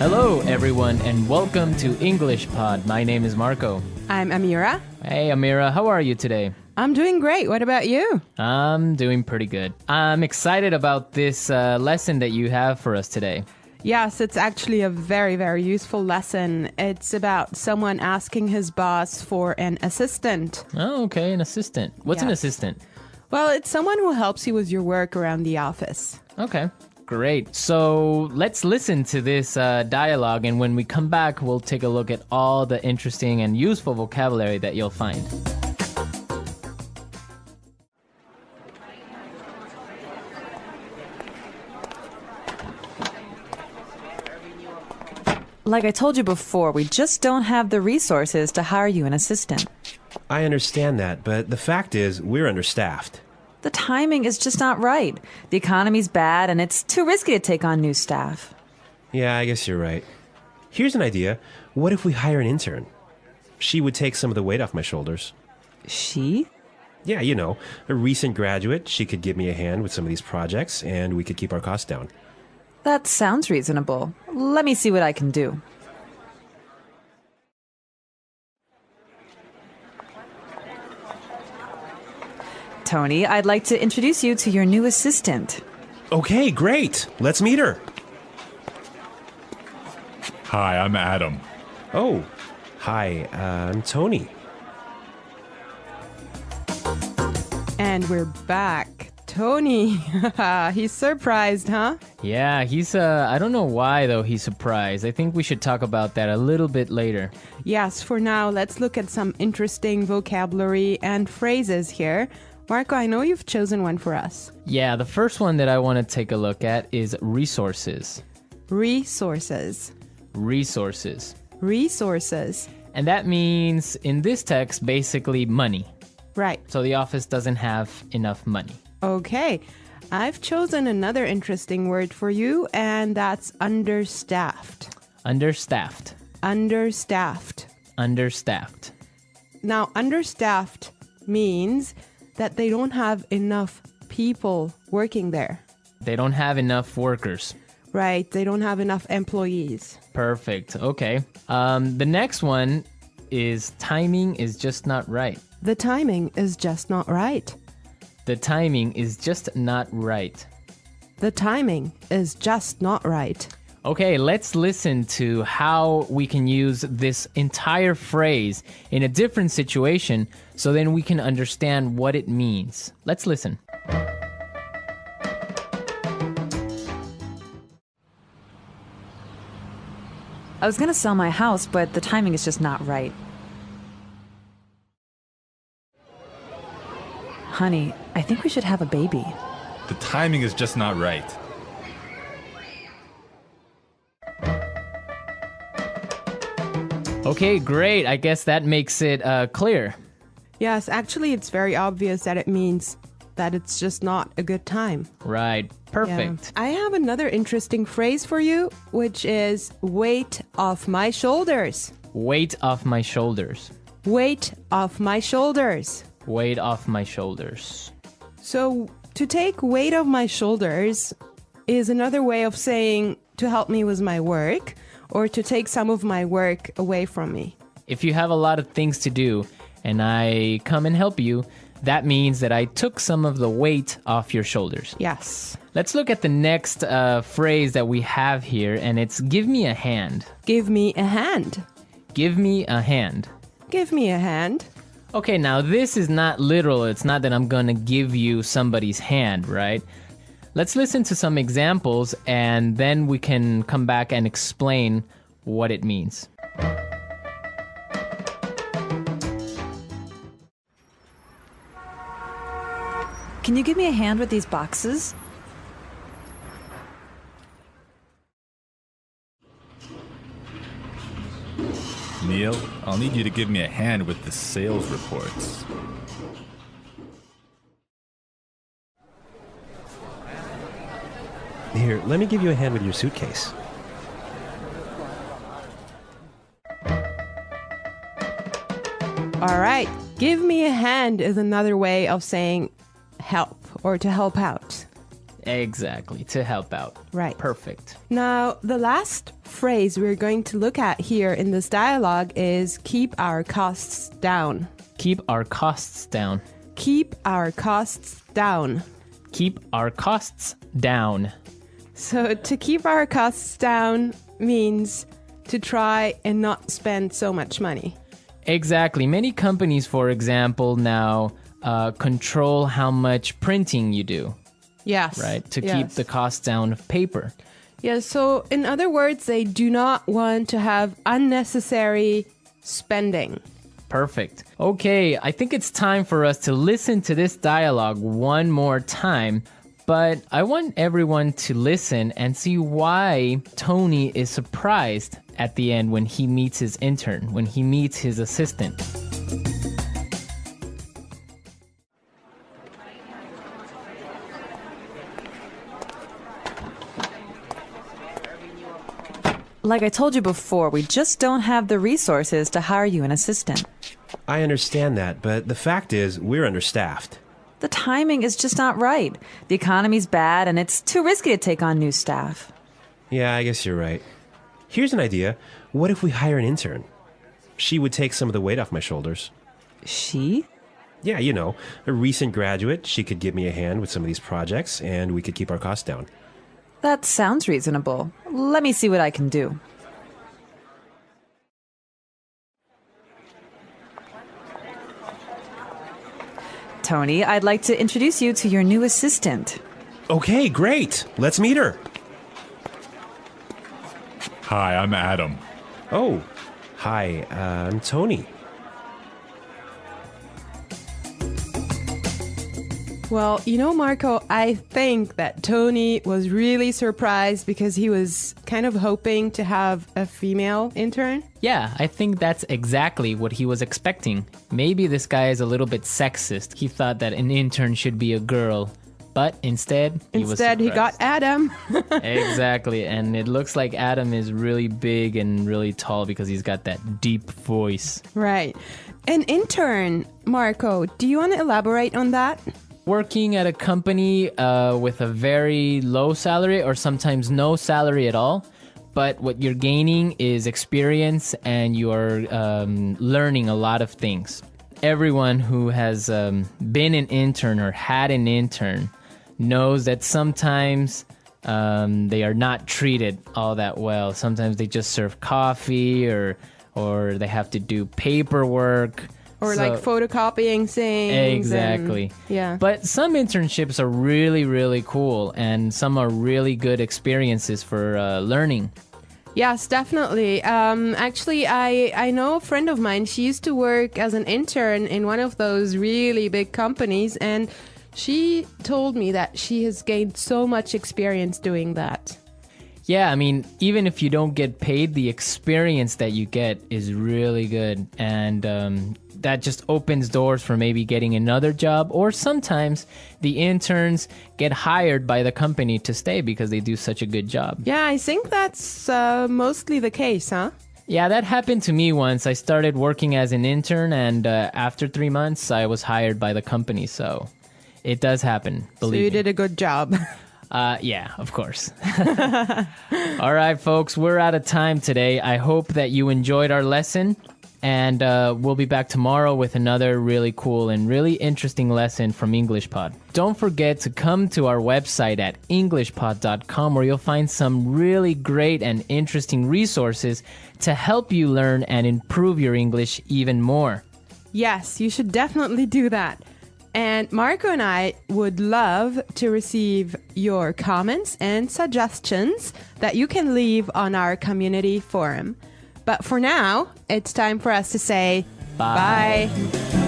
Hello, everyone, and welcome to EnglishPod. My name is Marco. I'm Amira. Hey, Amira, how are you today? I'm doing great. What about you? I'm doing pretty good. I'm excited about this lesson that you have for us today. Yes, it's actually a very, very useful lesson. It's about someone asking his boss for an assistant. Oh, okay, an assistant. What's an Yes. assistant? Well, it's someone who helps you with your work around the office. Okay, great. So let's listen to this dialogue, and when we come back, we'll take a look at all the interesting and useful vocabulary that you'll find. Like I told you before, we just don't have the resources to hire you an assistant. I understand that, but the fact is, we're understaffed. The timing is just not right. The economy's bad, and it's too risky to take on new staff. Yeah, I guess you're right. Here's an idea. What if we hire an intern? She would take some of the weight off my shoulders. She? Yeah, you know, a recent graduate. She could give me a hand with some of these projects, and we could keep our costs down. That sounds reasonable. Let me see what I can do. Tony, I'd like to introduce you to your new assistant. Okay, great. Let's meet her. Hi, I'm Adam. Oh, hi, I'm Tony. And we're back. Tony. He's surprised, huh? Yeah, he's, I don't know why, though, he's surprised. I think we should talk about that a little bit later. Yes, for now, let's look at some interesting vocabulary and phrases here. Marco, I know you've chosen one for us. Yeah, the first one that I want to take a look at is resources. Resources. Resources. Resources. And that means, in this text, basically money. Right. So the office doesn't have enough money. Okay. I've chosen another interesting word for you, and that's understaffed. Understaffed. Understaffed. Understaffed. Now, understaffed means that they don't have enough people working there. They don't have enough workers. Right. They don't have enough employees. Perfect. Okay. The next one is timing is just not right. The timing is just not right. The timing is just not right. The timing is just not right. Okay, let's listen to how we can use this entire phrase in a different situation so then we can understand what it means. Let's listen. I was going to sell my house, but the timing is just not right. Honey, I think we should have a baby. The timing is just not right. Okay, great. I guess that makes it clear. Yes, actually, it's very obvious that it means that it's just not a good time. Right. Perfect. Yeah. I have another interesting phrase for you, which is weight off my shoulders. Weight off my shoulders. Weight off my shoulders. Weight off my shoulders. So, to take weight off my shoulders is another way of saying to help me with my work or to take some of my work away from me. If you have a lot of things to do and I come and help you, that means that I took some of the weight off your shoulders. Yes. Let's look at the next phrase that we have here, and it's give me a hand. Give me a hand. Give me a hand. Give me a hand. Okay, now this is not literal. It's not that I'm going to give you somebody's hand, right? Let's listen to some examples, and then we can come back and explain what it means. Can you give me a hand with these boxes? Neil, I'll need you to give me a hand with the sales reports. Here, let me give you a hand with your suitcase. All right. Give me a hand is another way of saying help or to help out. Exactly, to help out. Right. Perfect. Now, the last phrase we're going to look at here in this dialogue is keep our costs down. Keep our costs down. Keep our costs down. Keep our costs down. So to keep our costs down means to try and not spend so much money. Exactly. Many companies, for example, now control how much printing you do, Yes. right? To yes. keep the cost down of paper. Yeah, so in other words, they do not want to have unnecessary spending. Perfect. Okay, I think it's time for us to listen to this dialogue one more time. But I want everyone to listen and see why Tony is surprised at the end when he meets his intern, when he meets his assistant. Like I told you before, we just don't have the resources to hire you an assistant. I understand that, but the fact is, we're understaffed. The timing is just not right. The economy's bad, and it's too risky to take on new staff. Yeah, I guess you're right. Here's an idea. What if we hire an intern? She would take some of the weight off my shoulders. She? Yeah, you know, a recent graduate. She could give me a hand with some of these projects, and we could keep our costs down. That sounds reasonable. Let me see what I can do. Tony, I'd like to introduce you to your new assistant. Okay, great. Let's meet her. Hi, I'm Adam. Oh, hi, I'm Tony. Well, you know, Marco, I think that Tony was really surprised because he was kind of hoping to have a female intern. Yeah, I think that's exactly what he was expecting. Maybe this guy is a little bit sexist. He thought that an intern should be a girl. But instead, he got Adam. Exactly. And it looks like Adam is really big and really tall because he's got that deep voice. Right. An intern, Marco, do you want to elaborate on that? Working at a company with a very low salary or sometimes no salary at all. But what you're gaining is experience and you're learning a lot of things. Everyone who has been an intern or had an intern knows that sometimes they are not treated all that well. Sometimes they just serve coffee or they have to do paperwork. Or like photocopying things. Exactly. Yeah. But some internships are really, really cool and some are really good experiences for learning. Yes, definitely. Actually, I know a friend of mine. She used to work as an intern in one of those really big companies, and she told me that she has gained so much experience doing that. Yeah, I mean, even if you don't get paid, the experience that you get is really good. And that just opens doors for maybe getting another job. Or sometimes the interns get hired by the company to stay because they do such a good job. Yeah, I think that's mostly the case, huh? Yeah, that happened to me once. I started working as an intern, and after 3 months, I was hired by the company. So it does happen, believe me. So you did a good job. Yeah, of course. All right, folks, we're out of time today. I hope that you enjoyed our lesson. And we'll be back tomorrow with another really cool and really interesting lesson from EnglishPod. Don't forget to come to our website at EnglishPod.com where you'll find some really great and interesting resources to help you learn and improve your English even more. Yes, you should definitely do that. And Marco and I would love to receive your comments and suggestions that you can leave on our community forum. But for now, it's time for us to say Bye. bye.